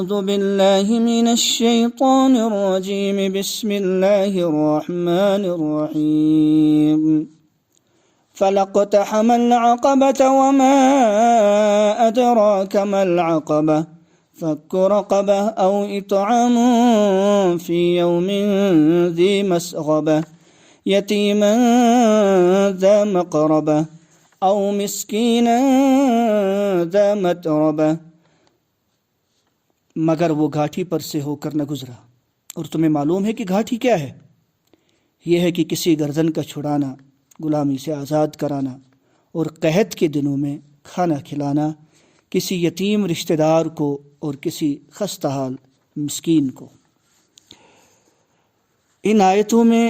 أعوذ بالله من الشيطان الرجيم بسم الله الرحمن الرحيم فلاقتحم العقبة وما أدراك ما العقبة فك رقبة أو إطعام في يوم ذي مسغبة يتيما ذا مقربة أو مسكینا ذا متربہ، مگر وہ گھاٹی پر سے ہو کر نہ گزرا۔ اور تمہیں معلوم ہے کہ گھاٹی کیا ہے؟ یہ ہے کہ کسی گردن کا چھڑانا، غلامی سے آزاد کرانا، اور قحط کے دنوں میں کھانا کھلانا کسی یتیم رشتہ دار کو اور کسی خستہ حال مسکین کو۔ ان آیتوں میں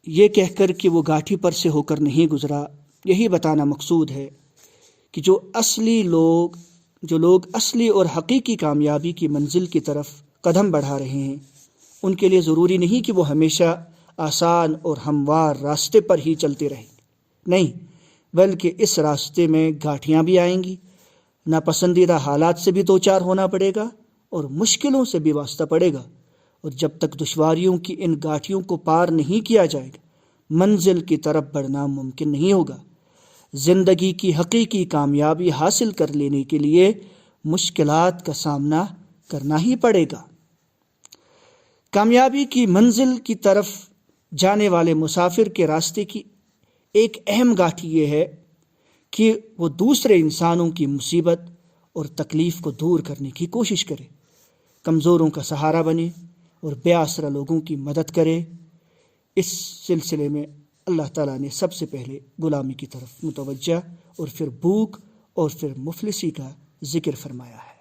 یہ کہہ کر کہ وہ گھاٹی پر سے ہو کر نہیں گزرا، یہی بتانا مقصود ہے کہ جو لوگ اصلی اور حقیقی کامیابی کی منزل کی طرف قدم بڑھا رہے ہیں، ان کے لیے ضروری نہیں کہ وہ ہمیشہ آسان اور ہموار راستے پر ہی چلتے رہیں، نہیں، بلکہ اس راستے میں گھاٹیاں بھی آئیں گی، ناپسندیدہ حالات سے بھی دوچار ہونا پڑے گا اور مشکلوں سے بھی واسطہ پڑے گا، اور جب تک دشواریوں کی ان گھاٹیوں کو پار نہیں کیا جائے گا، منزل کی طرف بڑھنا ممکن نہیں ہوگا۔ زندگی کی حقیقی کامیابی حاصل کر لینے کے لیے مشکلات کا سامنا کرنا ہی پڑے گا۔ کامیابی کی منزل کی طرف جانے والے مسافر کے راستے کی ایک اہم گھاٹی یہ ہے کہ وہ دوسرے انسانوں کی مصیبت اور تکلیف کو دور کرنے کی کوشش کرے، کمزوروں کا سہارا بنے اور بے آسرا لوگوں کی مدد کرے۔ اس سلسلے میں اللہ تعالیٰ نے سب سے پہلے غلامی کی طرف متوجہ اور پھر بھوک اور پھر مفلسی کا ذکر فرمایا ہے۔